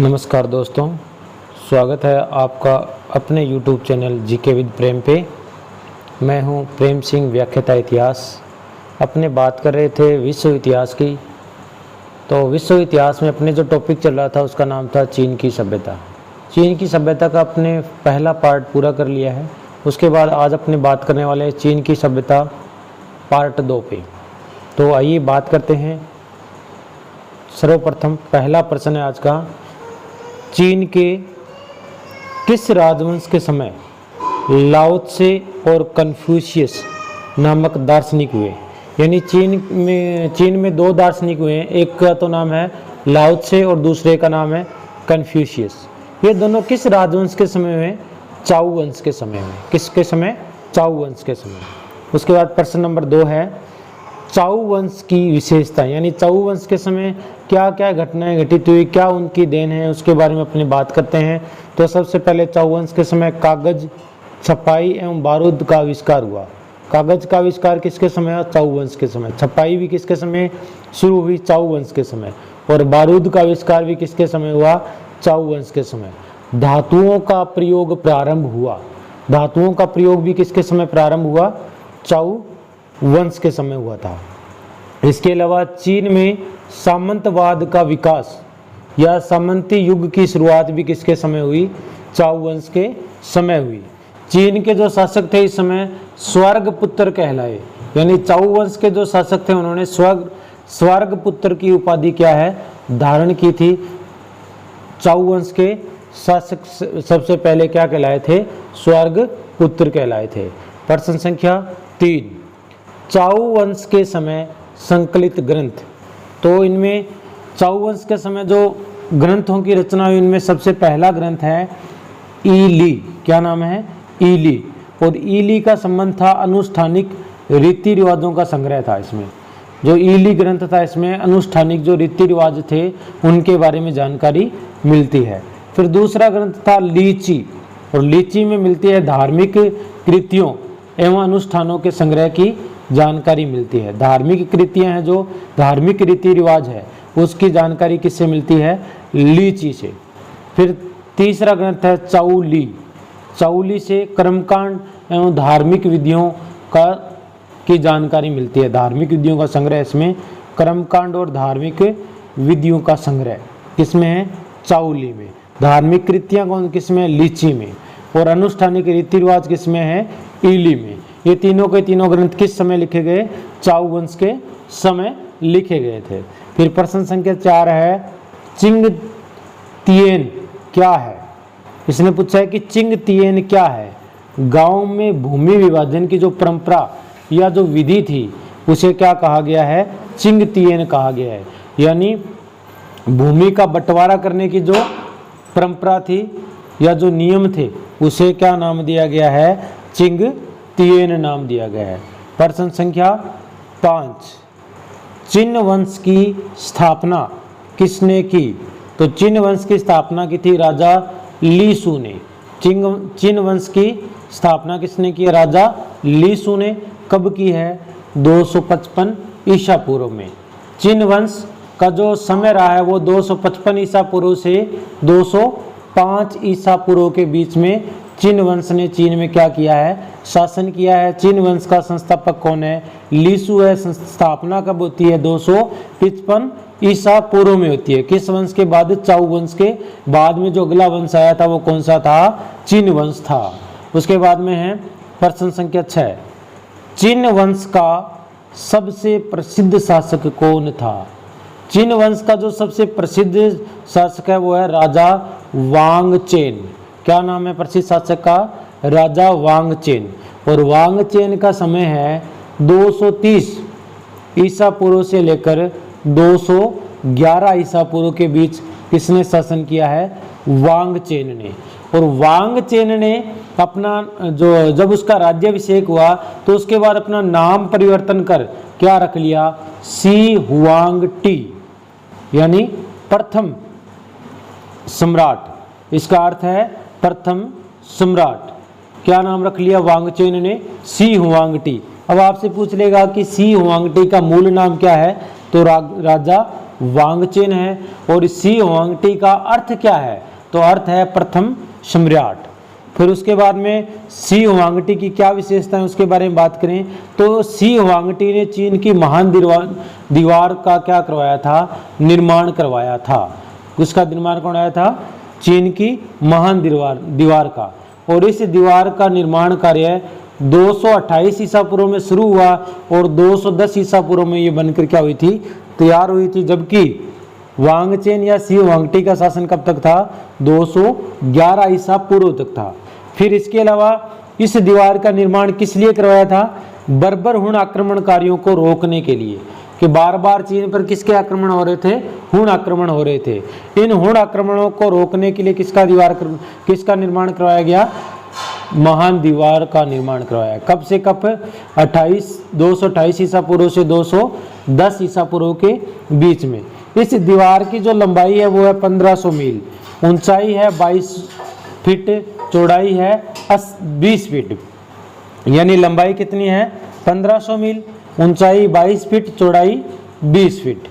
नमस्कार दोस्तों, स्वागत है आपका अपने YouTube चैनल जीके विद प्रेम पे। मैं हूं प्रेम सिंह, व्याख्याता इतिहास। अपने बात कर रहे थे विश्व इतिहास की। तो विश्व इतिहास में अपने जो टॉपिक चल रहा था उसका नाम था चीन की सभ्यता। चीन की सभ्यता का अपने पहला पार्ट पूरा कर लिया है। उसके बाद आज अपने बात करने वाले हैं चीन की सभ्यता पार्ट 2 पे। तो आइए बात करते हैं। सर्वप्रथम पहला प्रश्न है आज का, चीन के किस राजवंश के समय लाओ त्से और कन्फ्यूशियस नामक दार्शनिक हुए? यानी चीन में दो दार्शनिक हुए हैं, एक का तो नाम है लाओ त्से और दूसरे का नाम है कन्फ्यूशियस। ये दोनों किस राजवंश के समय हुए? चाउ वंश के समय में। किसके समय? चाउ वंश के समय। उसके बाद प्रश्न नंबर 2 है, चाउ वंश की विशेषता, यानी चाउ वंश के समय क्या क्या घटनाएं घटित हुई, क्या उनकी देन है, उसके बारे में अपनी बात करते हैं। तो सबसे पहले चाउ वंश के समय कागज, छपाई एवं बारूद का आविष्कार हुआ। कागज का आविष्कार किसके समय हुआ? चाउ वंश के समय। छपाई भी किसके समय शुरू हुई? चाउ वंश के समय। और बारूद का आविष्कार भी किसके समय हुआ? चाउ वंश के समय। धातुओं का प्रयोग प्रारंभ हुआ। धातुओं का प्रयोग भी किसके समय प्रारंभ हुआ? चाउ वंश के समय हुआ था। इसके अलावा चीन में सामंतवाद का विकास या सामंती युग की शुरुआत भी किसके समय हुई? चाउ वंश के समय हुई। चीन के जो शासक थे इस समय स्वर्गपुत्र कहलाए, यानी चाउ वंश के जो शासक थे उन्होंने स्वर्गपुत्र की उपाधि क्या है? धारण की थी। चाउ वंश के शासक सबसे पहले क्या कहलाए थे? स्वर्गपुत्र कहलाए थे। प्रश्न संख्या 3, चाउ वंश के समय संकलित ग्रंथ। तो इनमें चाउ वंश के समय जो ग्रंथों की रचना हुई इनमें सबसे पहला ग्रंथ है ईली। क्या नाम है? ईली। और ईली का संबंध था अनुष्ठानिक रीति रिवाजों का संग्रह था। इसमें जो ईली ग्रंथ था इसमें अनुष्ठानिक जो रीति रिवाज थे उनके बारे में जानकारी मिलती है। फिर दूसरा ग्रंथ था लीची, और लीची में मिलती है धार्मिक कृतियों एवं अनुष्ठानों के संग्रह की जानकारी मिलती है। धार्मिक कृतियां हैं, जो धार्मिक रीति रिवाज है उसकी जानकारी किससे मिलती है? लीची से। फिर तीसरा ग्रंथ है चाउली। चाउली से कर्मकांड एवं धार्मिक विधियों की जानकारी मिलती है। धार्मिक विधियों का संग्रह इसमें कर्मकांड और धार्मिक विधियों का संग्रह किसमें है? चाउली में। धार्मिक कृतियां कौन किसमें? लीची में। और अनुष्ठानिक रीति रिवाज किसमें है? ईली में। ये तीनों के तीनों ग्रंथ किस समय लिखे गए? चाउ वंश के समय लिखे गए थे। फिर प्रश्न संख्या 4 है, चिंग तियेन क्या है? इसने पूछा है कि चिंग तियेन क्या है? गांव में भूमि विभाजन की जो परंपरा या जो विधि थी उसे क्या कहा गया है? चिंग तियेन कहा गया है। यानी भूमि का बंटवारा करने की जो परंपरा थी या जो नियम थे उसे क्या नाम दिया गया है? चिंग तियेन नाम दिया गया है। प्रश्न संख्या 5, चिन वंश की स्थापना किसने की? तो चिन वंश की स्थापना की थी राजा लीसू ने। चिन वंश की स्थापना किसने की? राजा लीसू ने। कब की है? 255 ईसा पूर्व में। चिन वंश का जो समय रहा है वो 255 ईसा पूर्व से 205 ईसा पूर्व के बीच में चिन वंश ने चीन में क्या किया है? शासन किया है। चिन वंश का संस्थापक कौन है? लीसू है। स्थापना कब होती है? 255 ईसा पूर्व में होती है। किस वंश के बाद? चाउ वंश के बाद में जो अगला वंश आया था वो कौन सा था? चिन वंश था। उसके बाद में है प्रश्न संख्या 6, चिन वंश का सबसे प्रसिद्ध शासक कौन था? चिन वंश का जो सबसे प्रसिद्ध शासक है वो है राजा वांगचेन। क्या नाम है प्रसिद्ध शासक का? राजा वांगचेन। और वांगचेन का समय है 230 ईसा पूर्व से लेकर 211 ईसा पूर्व के बीच। किसने शासन किया है? वांगचेन ने। और वांगचेन ने अपना जो जब उसका राज्याभिषेक हुआ तो उसके बाद अपना नाम परिवर्तन कर क्या रख लिया? सी हुआंग टी, यानी प्रथम सम्राट। इसका अर्थ है प्रथम सम्राट। क्या नाम रख लिया वांगचेन ने? सी हुआंगटी। अब आपसे पूछ लेगा कि सी हुआंगटी का मूल नाम क्या है? तो राजा वांगचेन है। और सी हुआंगटी का अर्थ क्या है? तो अर्थ है प्रथम सम्राट। फिर उसके बाद में सी हुआंगटी की क्या विशेषता है उसके बारे में बात करें तो सी हुआंगटी ने चीन की महान दीवार का क्या करवाया था? निर्माण करवाया था। उसका निर्माण करवाया था? चीन की महान दीवार का। और इस दीवार का निर्माण कार्य 228 ईसा पूर्व में शुरू हुआ और 210 ईसा पूर्व में ये बनकर क्या हुई थी? तैयार हुई थी। जबकि वांगचेन या सी हुआंगटी का शासन कब तक था? 211 ईसा पूर्व तक था। फिर इसके अलावा इस दीवार का निर्माण किस लिए करवाया था? बर्बर हुण आक्रमणकारियों को रोकने के लिए, कि बार बार चीन पर किसके आक्रमण हो रहे थे? हुण आक्रमण हो रहे थे। इन हुण आक्रमणों को रोकने के लिए किसका निर्माण करवाया गया? महान दीवार का निर्माण करवाया। कब से कब? 228 ईसा पूर्व से 210 ईसा पूर्व के बीच में। इस दीवार की जो लंबाई है वो है 1500 मील, ऊंचाई है 22 फीट, चौड़ाई है 20 फीट। यानी लंबाई कितनी है? 1500 मील, ऊंचाई 22 फीट, चौड़ाई 20 फीट।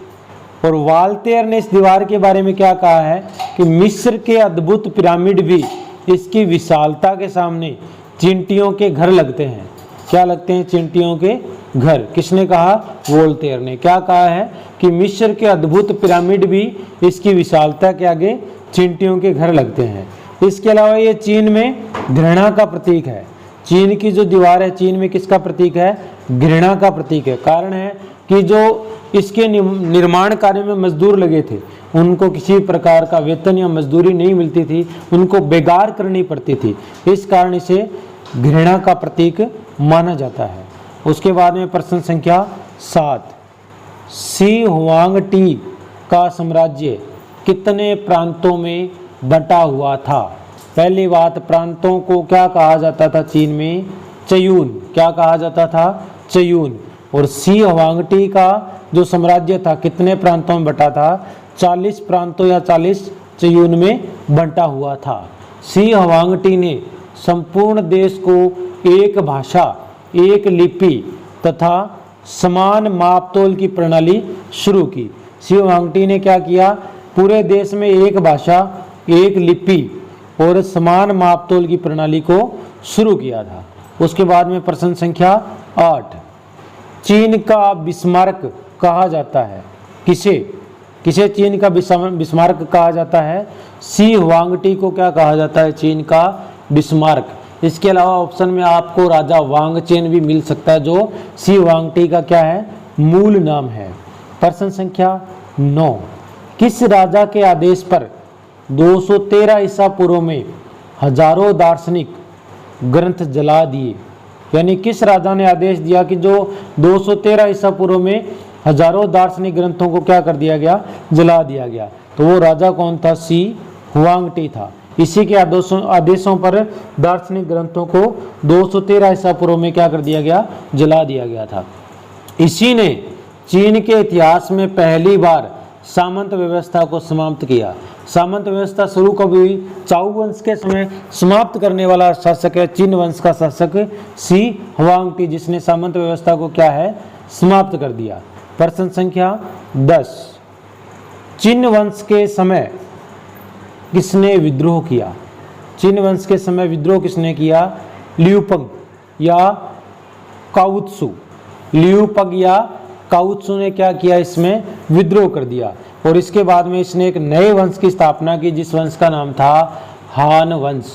और वाल्तेयर ने इस दीवार के बारे में क्या कहा है कि मिस्र के अद्भुत पिरामिड भी इसकी विशालता के सामने चींटियों के घर लगते हैं। क्या लगते हैं? चींटियों के घर। किसने कहा? वोल्टेयर ने। क्या कहा है कि मिस्र के अद्भुत पिरामिड भी इसकी विशालता के आगे चींटियों के घर लगते हैं। इसके अलावा ये चीन में घृणा का प्रतीक है। चीन की जो दीवार है चीन में किसका प्रतीक है? घृणा का प्रतीक है। कारण है कि जो इसके निर्माण कार्य में मजदूर लगे थे उनको किसी प्रकार का वेतन या मजदूरी नहीं मिलती थी, उनको बेगार करनी पड़ती थी। इस कारण इसे घृणा का प्रतीक माना जाता है। उसके बाद में प्रश्न संख्या 7, सी हुआंगटी का साम्राज्य कितने प्रांतों में बंटा हुआ था? पहली बात, प्रांतों को क्या कहा जाता था चीन में? चयून। क्या कहा जाता था? चयून। और सी हुआंगटी का जो साम्राज्य था कितने प्रांतों में बटा था? 40 प्रांतों या 40 चयून में बंटा हुआ था। सी हुआंगटी ने संपूर्ण देश को एक भाषा, एक लिपि तथा समान मापतोल की प्रणाली शुरू की। सी हुआंगटी ने क्या किया? पूरे देश में एक भाषा, एक लिपि और समान मापतोल की प्रणाली को शुरू किया था। उसके बाद में प्रश्न संख्या 8, चीन का बिस्मार्क कहा जाता है किसे? किसे चीन का बिस्मार्क कहा जाता है? सी हुआंगटी को क्या कहा जाता है? चीन का बिस्मार्क। इसके अलावा ऑप्शन में आपको राजा वांगचेन भी मिल सकता है जो सी हुआंगटी का क्या है? मूल नाम है। प्रश्न संख्या 9, किस राजा के आदेश पर 213 ईसा पूर्व में हजारों दार्शनिक ग्रंथ जला दिए? यानी किस राजा ने आदेश दिया कि जो 213 ईसा पूर्व में हजारों दार्शनिक ग्रंथों को क्या कर दिया गया? जला दिया गया। तो वो राजा कौन था? सी हुआंगटी था। इसी के आदेशों पर दार्शनिक ग्रंथों को 213 ईसा पूर्व में क्या कर दिया गया? जला दिया गया था। इसी ने चीन के इतिहास में पहली बार सामंत व्यवस्था को समाप्त किया। सामंत व्यवस्था शुरू कब हुई? चाउ वंश के समय समाप्त करने वाला शासक है चिन वंश का शासक सी हुआंगटी, जिसने सामंत व्यवस्था को क्या है? समाप्त कर दिया। प्रश्न संख्या 10, चिन वंश के समय किसने विद्रोह किया? चिन वंश के समय विद्रोह किसने किया? लियुपंग या काउत्सु। लियुपंग या काउत्सु ने क्या किया? इसमें विद्रोह कर दिया। और इसके बाद में इसने एक नए वंश की स्थापना की जिस वंश का नाम था हान वंश।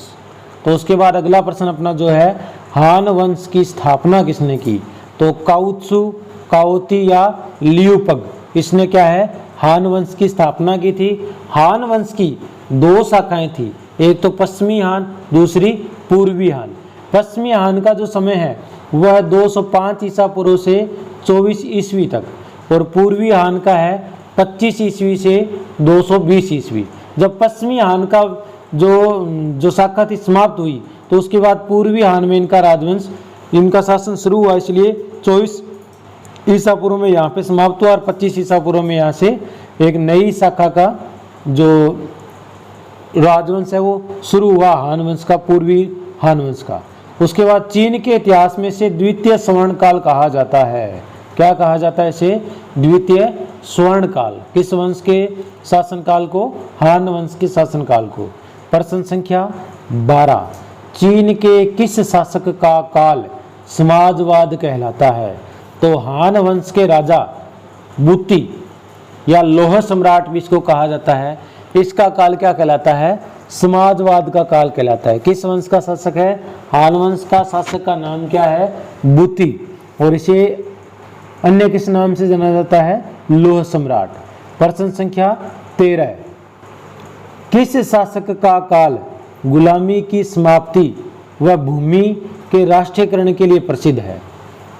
तो उसके बाद अगला प्रश्न अपना जो है, हान वंश की स्थापना किसने की? तो काउत्सु, काओती या लियुपंग, इसने क्या है? हान वंश की स्थापना की थी। हान वंश की दो शाखाएं थी, एक तो पश्चिमी हान, दूसरी पूर्वी हान। पश्चिमी हान का जो समय है वह 205 ईसा पूर्व से 24 ईस्वी तक, और पूर्वी हान का है 25 ईस्वी से 220 ईस्वी। जब पश्चिमी हान का जो शाखा थी समाप्त हुई तो उसके बाद पूर्वी हान में इनका राजवंश, इनका शासन शुरू हुआ, इसलिए 24 ईसा पूर्व में यहाँ पे समाप्त हुआ और 25 ईसा पूर्व में यहाँ से एक नई शाखा का जो राजवंश है वो शुरू हुआ, हान वंश का, पूर्वी हान वंश का। उसके बाद चीन के इतिहास में से द्वितीय स्वर्ण काल कहा जाता है। क्या कहा जाता है इसे? द्वितीय स्वर्ण काल। किस वंश के शासनकाल को? हान वंश के शासनकाल को। प्रश्न संख्या 12, चीन के किस शासक का काल समाजवाद कहलाता है? तो हान वंश के राजा बुति या लौह सम्राट भी इसको कहा जाता है, इसका काल क्या कहलाता है? समाजवाद का काल कहलाता है। किस वंश का शासक है? हान वंश का शासक का नाम क्या है? बुति, और इसे अन्य किस नाम से जाना जाता है? लौह सम्राट। प्रश्न संख्या 13, किस शासक का काल गुलामी की समाप्ति व भूमि के राष्ट्रीयकरण के लिए प्रसिद्ध है?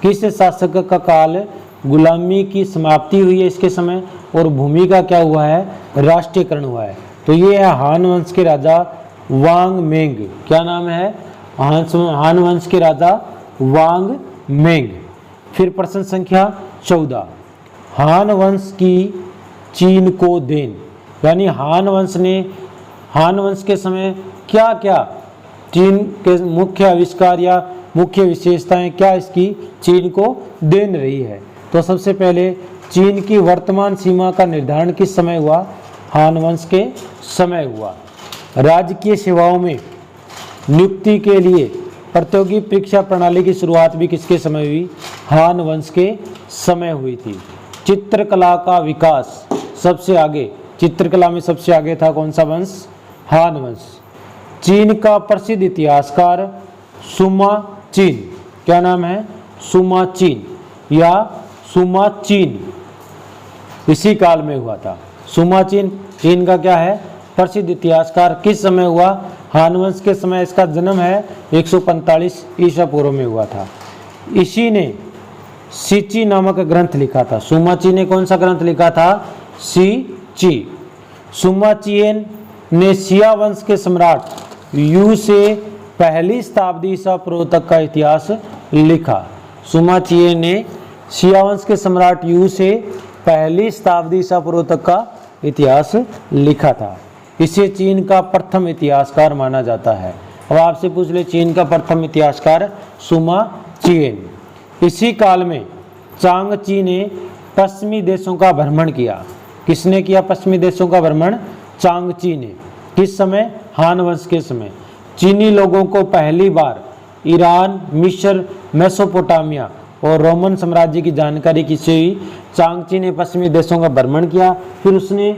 किस शासक का काल गुलामी की समाप्ति हुई है इसके समय और भूमि का क्या हुआ है? राष्ट्रीयकरण हुआ है। तो ये है हान वंश के राजा वांग मेंग। क्या नाम है? हान वंश के राजा वांग मेंग। फिर प्रश्न संख्या 14, हान वंश की चीन को देन, यानी हान वंश के समय क्या क्या चीन के मुख्य आविष्कार या मुख्य विशेषताएं क्या इसकी चीन को देन रही है? तो सबसे पहले चीन की वर्तमान सीमा का निर्धारण किस समय हुआ? हान वंश के समय हुआ। राजकीय सेवाओं में नियुक्ति के लिए प्रतियोगी परीक्षा प्रणाली की शुरुआत भी किसके समय हुई? हान वंश के समय हुई थी। चित्रकला का विकास सबसे आगे, चित्रकला में सबसे आगे था कौन सा वंश? हान वंश। चीन का प्रसिद्ध इतिहासकार सुमा चीन, क्या नाम है? सुमा चीन या सुमा चीन, इसी काल में हुआ था। सुमा चीन चीन का क्या है? प्रसिद्ध इतिहासकार। किस समय हुआ? हान वंश के समय। इसका जन्म है 145 ईसा पूर्व में हुआ था। इसी ने सीची नामक ग्रंथ लिखा था। सुमा ची ने कौन सा ग्रंथ लिखा था? सीची। सुमा चीन ने शिया वंश के सम्राट यू से पहली शताब्दी ईसा पूर्व तक का इतिहास लिखा। सुमा चीन ने शिया वंश के सम्राट यू से पहली शताब्दी ईसा पूर्व तक का इतिहास लिखा था। इसे चीन का प्रथम इतिहासकार माना जाता है। अब आपसे पूछ ले, चीन का प्रथम इतिहासकार सुमा चीन। इसी काल में चांग ची ने पश्चिमी देशों का भ्रमण किया। किसने किया पश्चिमी देशों का भ्रमण? चांग ची ने। किस समय? हान वंश के समय। चीनी लोगों को पहली बार ईरान, मिस्र, मेसोपोटामिया और रोमन साम्राज्य की जानकारी किससे हुई? चांग ची ने पश्चिमी देशों का भ्रमण किया, फिर उसने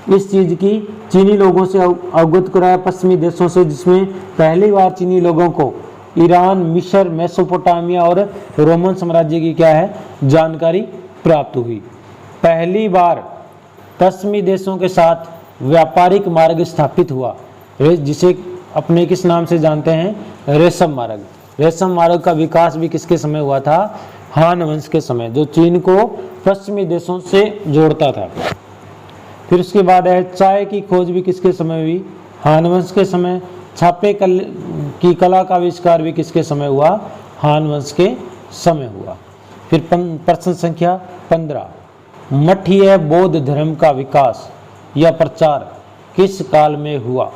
इस चीज़ की चीनी लोगों से अवगत कराया पश्चिमी देशों से, जिसमें पहली बार चीनी लोगों को ईरान, मिस्र, मेसोपोटामिया और रोमन साम्राज्य की क्या है? जानकारी प्राप्त हुई। पहली बार पश्चिमी देशों के साथ व्यापारिक मार्ग स्थापित हुआ, जिसे अपने किस नाम से जानते हैं? रेशम मार्ग। रेशम मार्ग का विकास भी किसके समय हुआ था? हान वंश के समय, जो चीन को पश्चिमी देशों से जोड़ता था। फिर उसके बाद है चाय की खोज भी किसके समय हुई? हान वंश के समय। छापे की कला का आविष्कार भी किसके समय हुआ? हान वंश के समय हुआ। फिर प्रश्न संख्या 15, मठीय बौद्ध धर्म का विकास या प्रचार किस काल में हुआ?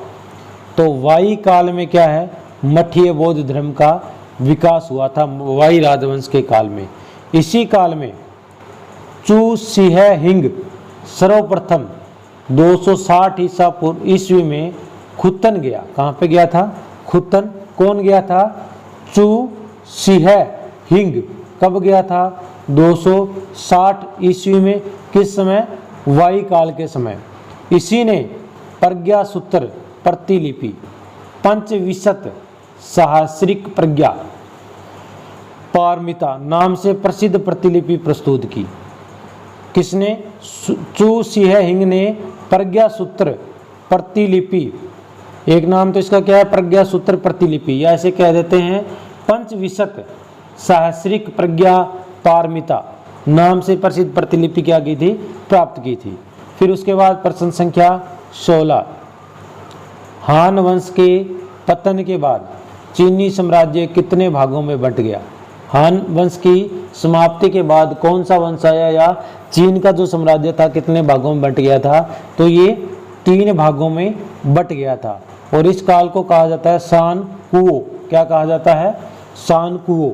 तो वाई काल में क्या है? मठीय बौद्ध धर्म का विकास हुआ था वाई राजवंश के काल में। इसी काल में चू सिह हिंग सर्वप्रथम 260 ईसा पूर्व ईस्वी में खुतन गया। कहाँ पे गया था? खुतन। कौन गया था? चू सिह हिंग। कब गया था? 260 ईस्वी में। किस समय? वाई काल के समय। इसी ने प्रज्ञा सूत्र प्रतिलिपि, पंचविंशत सहस्रिक प्रज्ञा पारमिता नाम से प्रसिद्ध प्रतिलिपि प्रस्तुत की। किसने? चू सिह हिंग ने प्रज्ञा सूत्र प्रतिलिपि, एक नाम तो इसका क्या है? प्रज्ञा सूत्र प्रतिलिपि, या ऐसे कह देते हैं पंचविंशत सहस्रिक प्रज्ञा पारमिता नाम से प्रसिद्ध प्रतिलिपि क्या की थी? प्राप्त की थी। फिर उसके बाद प्रश्न संख्या 16, हान वंश के पतन के बाद चीनी साम्राज्य कितने भागों में बंट गया? हान वंश की समाप्ति के बाद कौन सा वंश आया या चीन का जो साम्राज्य था कितने भागों में बंट गया था? तो ये 3 भागों में बंट गया था। और इस काल को कहा जाता है सान कुओ। क्या कहा जाता है? सान कुओ।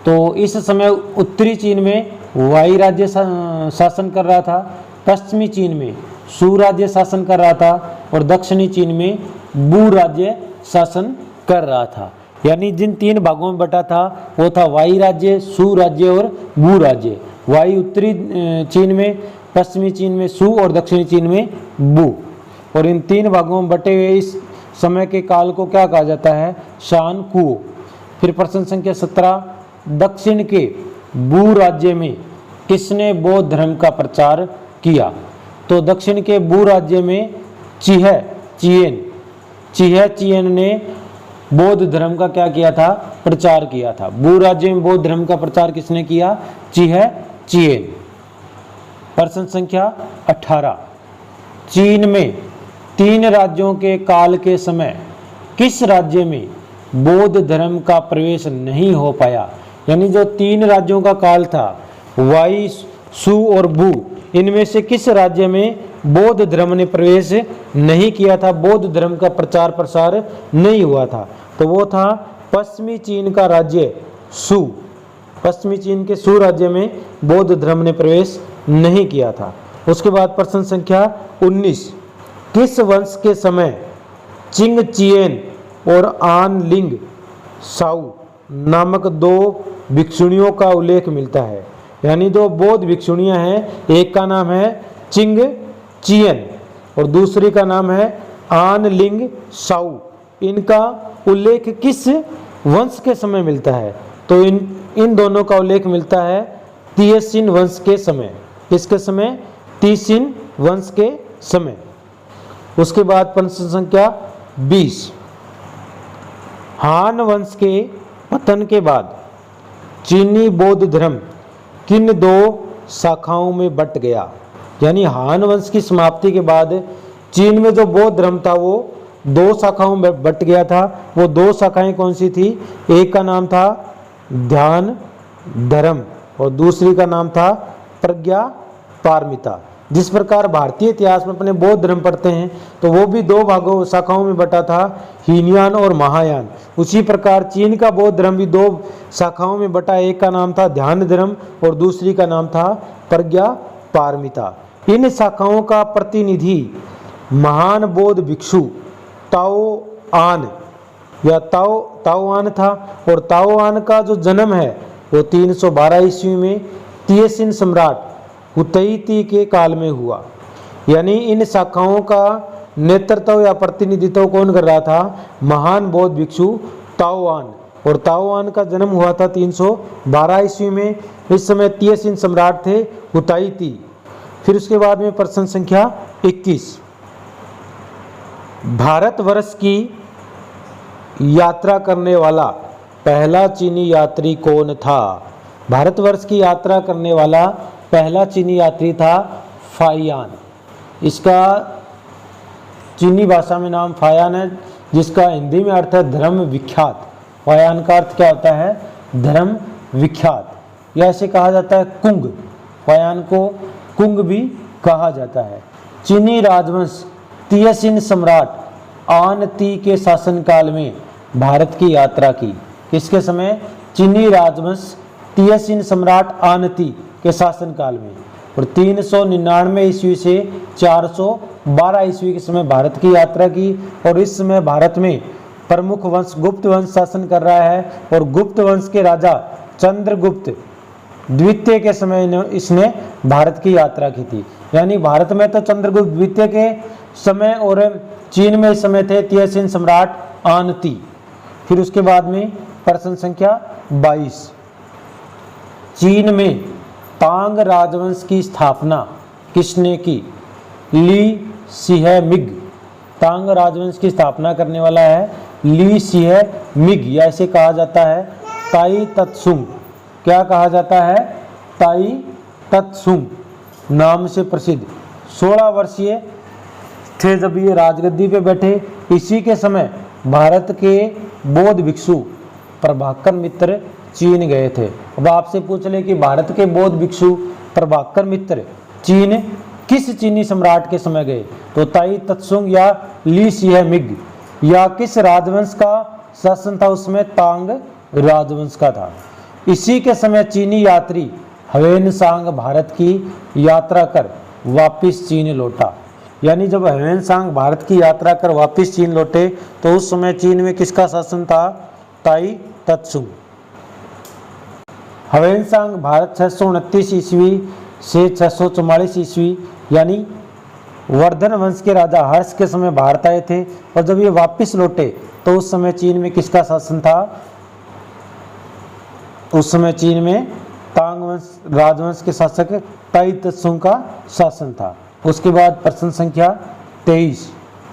तो इस समय उत्तरी चीन में वाई राज्य शासन कर रहा था, पश्चिमी चीन में सू राज्य शासन कर रहा था और दक्षिणी चीन में बू राज्य शासन कर रहा था। यानी जिन 3 भागों में बटा था वो था वाई राज्य, सू राज्य और बू राज्य। वाई उत्तरी चीन में, पश्चिमी चीन में सू और दक्षिणी चीन में बू। और इन 3 भागों में बटे हुए इस समय के काल को क्या कहा जाता है? शान कुओ। फिर प्रश्न संख्या 17, दक्षिण के बू राज्य में किसने बौद्ध धर्म का प्रचार किया? तो दक्षिण के बू राज्य में चिहे चियन ने बौद्ध धर्म का क्या किया था? प्रचार किया था। बू राज्य में बौद्ध धर्म का प्रचार किसने किया? चिहे चियन। प्रश्न संख्या 18, चीन में 3 राज्यों के काल के समय किस राज्य में बौद्ध धर्म का प्रवेश नहीं हो पाया? यानी जो 3 राज्यों का काल था, वाई, सू और बू, इनमें से किस राज्य में बौद्ध धर्म ने प्रवेश नहीं किया था, बौद्ध धर्म का प्रचार प्रसार नहीं हुआ था? तो वो था पश्चिमी चीन का राज्य सू। पश्चिमी चीन के सू राज्य में बौद्ध धर्म ने प्रवेश नहीं किया था। उसके बाद प्रश्न संख्या 19, किस वंश के समय चिंग चियन और आन लिंग साउ नामक 2 भिक्षुणियों का उल्लेख मिलता है? यानी 2 बौद्ध भिक्षुणियां हैं, एक का नाम है चिंग चियन और दूसरी का नाम है आन लिंग साउ। इनका उल्लेख किस वंश के समय मिलता है? तो इन दोनों का उल्लेख मिलता है तिएसिन वंश के समय। किसके समय? तिएसिन वंश के समय। उसके बाद प्रश्न संख्या 20, हान वंश के पतन के बाद चीनी बौद्ध धर्म किन 2 शाखाओं में बट गया? यानी हान वंश की समाप्ति के बाद चीन में जो बौद्ध धर्म था वो 2 शाखाओं में बट गया था। वो 2 शाखाएं कौन सी थी? एक का नाम था ध्यान धर्म और दूसरी का नाम था प्रज्ञा पारमिता। जिस प्रकार भारतीय इतिहास में अपने बौद्ध धर्म पढ़ते हैं तो वो भी 2 भागों शाखाओं में बटा था, हीनयान और महायान। उसी प्रकार चीन का बौद्ध धर्म भी 2 शाखाओं में बटा, एक का नाम था ध्यान धर्म और दूसरी का नाम था प्रज्ञा पारमिता। इन शाखाओं का प्रतिनिधि महान बौद्ध भिक्षु ताओ आन या ताओ आन था और ताओ आन का जो जन्म है वो 312 ईस्वी में तिएसिन सम्राट हुतैती के काल में हुआ। यानी इन शाखाओं का नेतृत्व या प्रतिनिधित्व कौन कर रहा था? महान बौद्ध भिक्षु ताओआन। और ताओआन का जन्म हुआ था 312 ईस्वी में। इस समय तिएसिन सम्राट थे हुतैती। फिर उसके बाद में प्रश्न संख्या 21, भारतवर्ष की यात्रा करने वाला पहला चीनी यात्री कौन था? भारतवर्ष की यात्रा करने वाला पहला चीनी यात्री था फायान। इसका चीनी भाषा में नाम फायान है, जिसका हिंदी में अर्थ है धर्म विख्यात। फायान का अर्थ क्या होता है? धर्म विख्यात, या ऐसे कहा जाता है कुंग। फायान को कुंग भी कहा जाता है। चीनी राजवंश तिएसिन सम्राट आन ती के शासनकाल में भारत की यात्रा की। किसके समय? चीनी राजवंश तिएसिन सम्राट आन ती के शासनकाल में। और 399 ईस्वी से 412 ईस्वी के समय भारत की यात्रा की। और इस समय भारत में प्रमुख वंश गुप्त वंश शासन कर रहा है और गुप्त वंश के राजा चंद्रगुप्त द्वितीय के समय इसने भारत की यात्रा की थी। यानी भारत में तो चंद्रगुप्त द्वितीय के समय और चीन में इस समय थे तिएसिन सम्राट आन ती। फिर उसके बाद में प्रश्न संख्या 22, चीन में तांग राजवंश की स्थापना किसने की? ली सिहे-मिग। तांग राजवंश की स्थापना करने वाला है ली सिहे-मिग, या ऐसे कहा जाता है ताई तत्सुंग। क्या कहा जाता है? ताई तत्सुंग नाम से प्रसिद्ध। 16 वर्षीय थे जब ये राजगद्दी पे बैठे। इसी के समय भारत के बौद्ध भिक्षु प्रभाकर मित्र चीन गए थे। अब आपसे पूछ ले कि भारत के बौद्ध भिक्षु प्रभाकर मित्र चीन किस चीनी सम्राट के समय गए? तो ताई तत्सुंग या ली सिहे-मिग। या किस राजवंश का शासन था उसमें? तांग राजवंश का था। इसी के समय चीनी यात्री ह्वेनसांग भारत की यात्रा कर वापिस चीन लौटा। यानी जब ह्वेनसांग भारत की यात्रा कर वापिस चीन लौटे तो उस समय चीन में किसका शासन था? ताई तत्सुंग। ह्वेनसांग भारत 629 ईस्वी से 644 ईस्वी यानी वर्धन वंश के राजा हर्ष के समय भारत आए थे, और जब ये वापिस लौटे तो उस समय चीन में किसका शासन था? उस समय चीन में तांग वंश राजवंश के शासक ताई त्सुंग का शासन था। उसके बाद प्रश्न संख्या 23।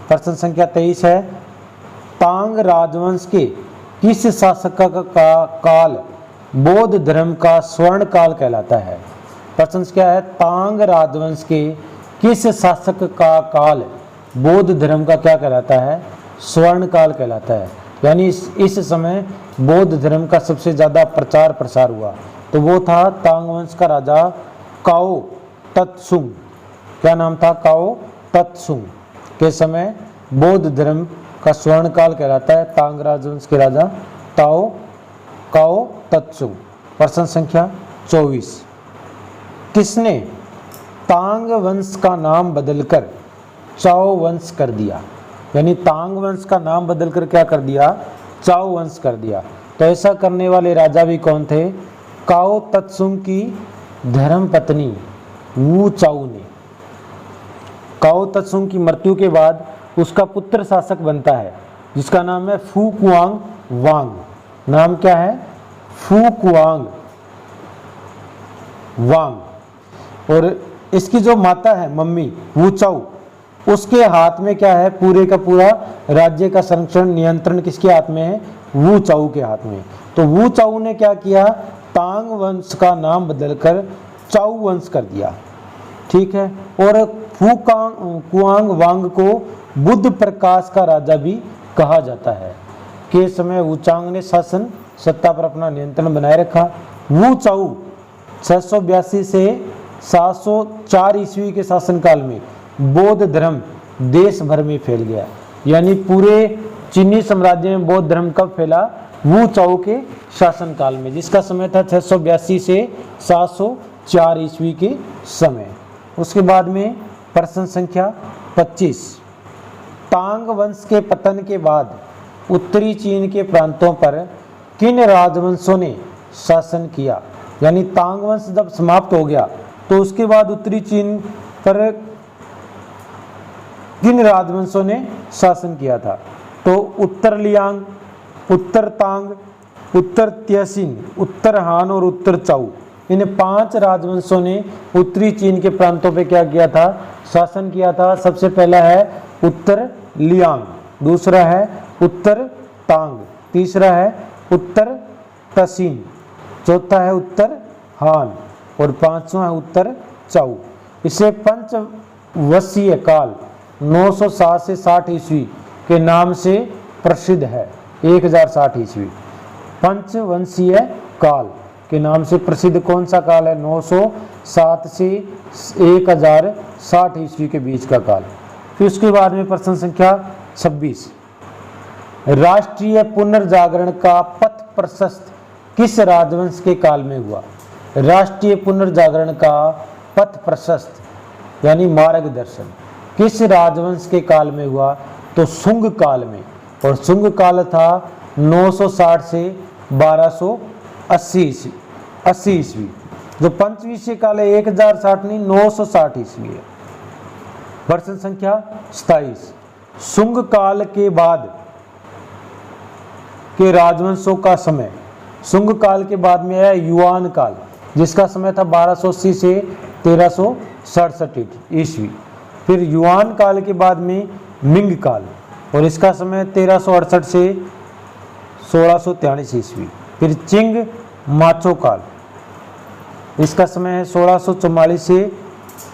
प्रश्न संख्या 23 है, तांग राजवंश के किस शासक का काल बौद्ध धर्म का स्वर्ण काल कहलाता है? प्रश्न क्या है? तांग राजवंश के किस शासक का काल बौद्ध धर्म का क्या कहलाता है? स्वर्ण काल कहलाता है। यानी इस समय बौद्ध धर्म का सबसे ज़्यादा प्रचार प्रसार हुआ, तो वो था तांग वंश का राजा काओ तत्सुंग। क्या नाम था? काओ तत्सुंग के समय बौद्ध धर्म का स्वर्ण काल कहलाता है। तांग राजवंश के राजा काओ तत्सुंग। प्रश्न संख्या 24, किसने तांग वंश का नाम बदलकर चाओ वंश कर दिया? यानी तांग वंश का नाम बदलकर क्या कर दिया? चाओ वंश कर दिया। तो ऐसा करने वाले राजा भी कौन थे? काओ तत्सुंग की धर्म पत्नी वू चाऊ ने। काओ तत्सुंग की मृत्यु के बाद उसका पुत्र शासक बनता है, जिसका नाम है फू कुआंग वांग। नाम क्या है? फू कुआंग वांग। और इसकी जो माता है मम्मी वू चाऊ, उसके हाथ में क्या है? पूरे का पूरा राज्य का संरक्षण नियंत्रण किसके हाथ में है? वू चाऊ के हाथ में। तो वू चाऊ ने क्या किया? तांग वंश का नाम बदलकर चाऊ वंश कर दिया। ठीक है। और फू कुआंग वांग को बुद्ध प्रकाश का राजा भी कहा जाता है। के समय वू चांग ने शासन सत्ता पर अपना नियंत्रण बनाए रखा। वू चाऊ 682 से 704 ईस्वी के शासनकाल में बौद्ध धर्म देश भर में फैल गया। यानी पूरे चीनी साम्राज्य में बौद्ध धर्म कब फैला? वू चाऊ के शासनकाल में, जिसका समय था 682 से 704 ईस्वी के समय। उसके बाद में प्रश्न संख्या 25, तांग वंश के पतन के बाद उत्तरी चीन के प्रांतों पर किन राजवंशों ने शासन किया? यानी तांग वंश जब समाप्त हो गया तो उसके बाद उत्तरी चीन पर किन राजवंशों ने शासन किया था? तो उत्तर लियांग, उत्तर तांग, उत्तर त्यसिन, उत्तर हान और उत्तर चाऊ, इन 5 राजवंशों ने उत्तरी चीन के प्रांतों पे क्या किया था? शासन किया था। सबसे पहला है उत्तर लियांग, दूसरा है उत्तर तांग, तीसरा है उत्तर तसिन, चौथा है उत्तर हान और पांचवा है उत्तर चाऊ। इसे पंचवंशीय काल 960 से 60 ईस्वी के नाम से प्रसिद्ध है। 1060 ईस्वी पंचवंशीय काल के नाम से प्रसिद्ध कौन सा काल है? 907 से 1060 ईस्वी के बीच का काल। फिर उसके बाद में प्रश्न संख्या 26, राष्ट्रीय पुनर्जागरण का पथ प्रशस्त किस राजवंश के काल में हुआ? राष्ट्रीय पुनर्जागरण का पथ प्रशस्त यानी मार्गदर्शन किस राजवंश के काल में हुआ? तो शुंग काल में। और शुंग काल था 960 से 1280 ईस्वी। जो पंचविंशीय काल है 1060 नहीं 960 ईस्वी है। प्रश्न संख्या 27, शुंग काल के बाद के राजवंशों का समय। शुंग काल के बाद में आया युआन काल, जिसका समय था 1280 से 1367 ईस्वी। फिर युआन काल के बाद में मिंग काल और इसका समय 1368 से 1643 ईस्वी। फिर चिंग माचो काल, इसका समय है 1644 से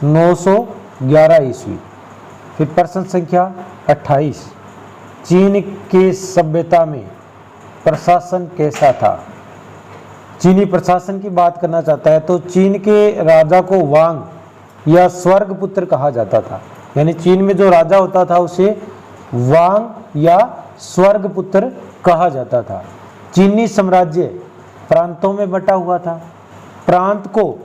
911 ईस्वी। फिर प्रश्न संख्या 28, चीन के सभ्यता में प्रशासन कैसा था? चीनी प्रशासन की बात करना चाहता है तो चीन के राजा को वांग या स्वर्गपुत्र कहा जाता था। यानी चीन में जो राजा होता था उसे वांग या स्वर्गपुत्र कहा जाता था। चीनी साम्राज्य प्रांतों में बटा हुआ था। प्रांत को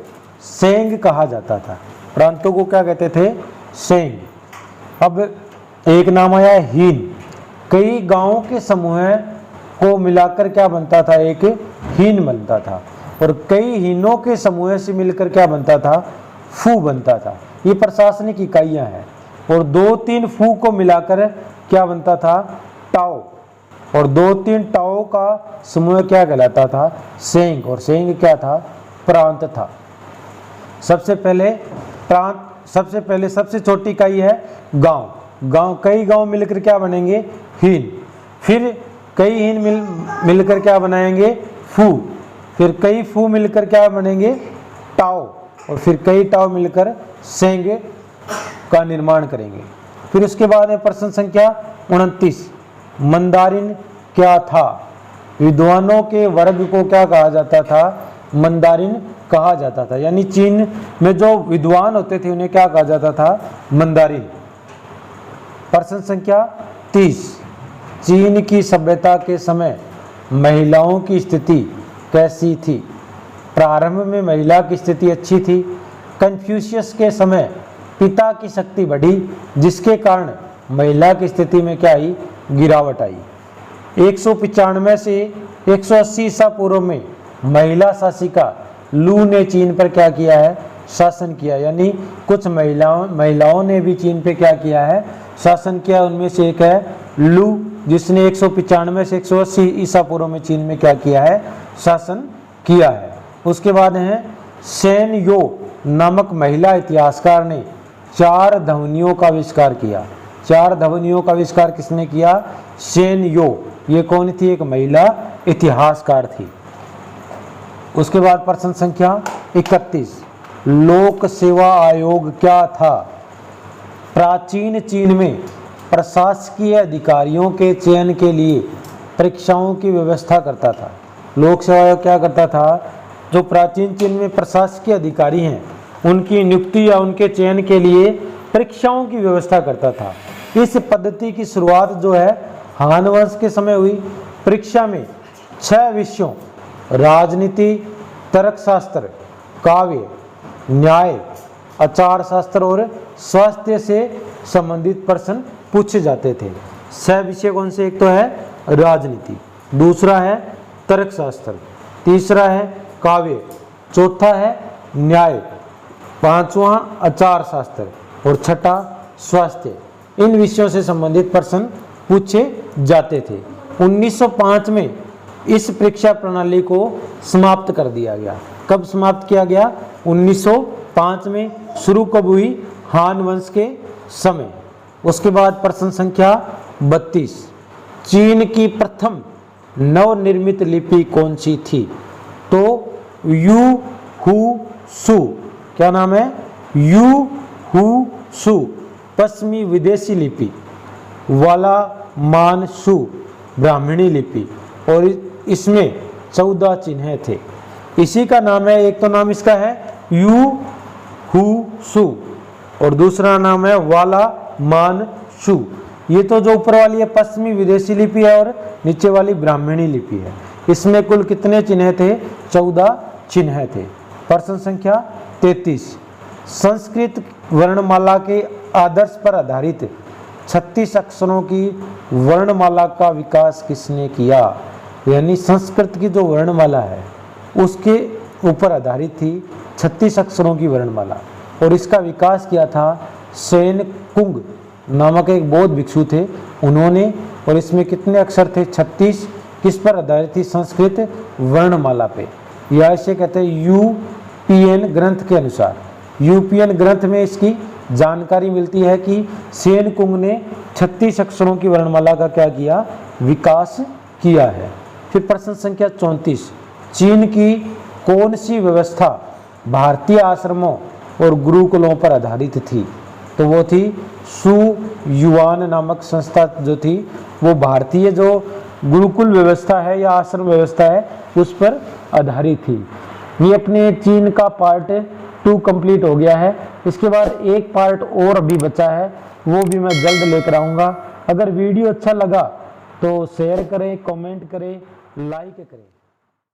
सेंग कहा जाता था, प्रांतों को क्या कहते थे? सेंग। अब एक नाम आया हीन। कई गांवों के समूह को मिलाकर क्या बनता था? एक हीन बनता था। और कई हीनों के समूह से मिलकर क्या बनता था? फू बनता था। ये प्रशासनिक इकाइयां हैं। और 2-3 फू को मिलाकर क्या बनता था? टाओ। और 2-3 टाओ का समूह क्या कहलाता था? सेंग। और सेंग क्या था? प्रांत था। सबसे पहले प्रांत, सबसे छोटी इकाई है गांव। कई गांव मिलकर क्या बनेंगे? हीन। फिर कई हीन मिलकर क्या बनाएंगे? फू। फिर कई फू मिलकर क्या बनेंगे? टाओ। और फिर कई टाओ मिलकर सेंग का निर्माण करेंगे। फिर उसके बाद है प्रश्न संख्या 29। मंदारिन क्या था? विद्वानों के वर्ग को क्या कहा जाता था? मंदारिन कहा जाता था। यानी चीन में जो विद्वान होते थे उन्हें क्या कहा जाता था? मंदारिन। प्रश्न संख्या 30। चीन की सभ्यता के समय महिलाओं की स्थिति कैसी थी? प्रारंभ में महिला की स्थिति अच्छी थी। कन्फ्यूशियस के समय पिता की शक्ति बढ़ी, जिसके कारण महिला की स्थिति में क्या आई? गिरावट आई। 195 से 180 ईसा पूर्व में महिला शासिका लू ने चीन पर क्या किया है? शासन किया। यानी कुछ महिलाओं ने भी चीन पे क्या किया है? शासन किया। उनमें से एक है लू, जिसने 195 से 180 ईसा पूर्व में चीन में क्या किया है? शासन किया है। उसके बाद है शेन यो नामक महिला इतिहासकार ने 4 ध्वनियों का आविष्कार किया। 4 ध्वनियों का आविष्कार किसने किया? शेन यो। ये कौन थी? एक महिला इतिहासकार थी। उसके बाद प्रश्न संख्या 31। लोक सेवा आयोग क्या था? प्राचीन चीन में प्रशासकीय अधिकारियों के चयन के लिए परीक्षाओं की व्यवस्था करता था। लोक सेवा आयोग क्या करता था? जो प्राचीन चीन में प्रशासकीय अधिकारी हैं उनकी नियुक्ति या उनके चयन के लिए परीक्षाओं की व्यवस्था करता था। इस पद्धति की शुरुआत जो है हान वंश के समय हुई। परीक्षा में 6 विषयों राजनीति, तर्कशास्त्र, काव्य, न्याय, आचार शास्त्र और स्वास्थ्य से संबंधित प्रश्न पूछे जाते थे। 6 विषय कौन से? एक तो है राजनीति, दूसरा है तर्कशास्त्र, तीसरा है काव्य, चौथा है न्याय, पांचवा आचार शास्त्र और छठा स्वास्थ्य। इन विषयों से संबंधित प्रश्न पूछे जाते थे। 1905 में इस परीक्षा प्रणाली को समाप्त कर दिया गया। कब समाप्त किया गया? 1905 में। शुरू कब हुई? हान वंश के समय। उसके बाद प्रश्न संख्या 32। चीन की प्रथम नवनिर्मित लिपि कौन सी थी? तो यू हू सू। क्या नाम है? यू हू सू। पश्चिमी विदेशी लिपि वाला मान सू ब्राह्मणी लिपि। और इसमें 14 चिन्ह थे। इसी का नाम है, एक तो नाम इसका है यू हू सू और दूसरा नाम है वाला मान शू। ये तो जो ऊपर वाली है पश्चिमी विदेशी लिपि है और नीचे वाली ब्राह्मणी लिपि है। इसमें कुल कितने चिन्ह थे? 14 चिन्ह थे। प्रश्न संख्या 33। संस्कृत वर्णमाला के आदर्श पर आधारित 36 अक्षरों की वर्णमाला का विकास किसने किया? यानी संस्कृत की जो वर्णमाला है उसके ऊपर आधारित थी 36 अक्षरों की वर्णमाला और इसका विकास किया था सेन कुंग नामक एक बौद्ध भिक्षु थे उन्होंने। और इसमें कितने अक्षर थे? 36। किस पर आधारित थी? संस्कृत वर्णमाला पे, या इसे कहते हैं यूपीएन ग्रंथ के अनुसार। यूपीएन ग्रंथ में इसकी जानकारी मिलती है कि सेन कुंग ने 36 अक्षरों की वर्णमाला का क्या किया? विकास किया है। फिर प्रश्न संख्या 34। चीन की कौन सी व्यवस्था भारतीय आश्रमों और गुरुकुलों पर आधारित थी? तो वो थी सु युआन नामक संस्था जो थी वो भारतीय जो गुरुकुल व्यवस्था है या आश्रम व्यवस्था है उस पर आधारित थी। ये अपने चीन का पार्ट 2 कंप्लीट हो गया है। इसके बाद एक पार्ट और अभी बचा है, वो भी मैं जल्द लेकर आऊँगा। अगर वीडियो अच्छा लगा तो शेयर करें, कमेंट करें, लाइक करें।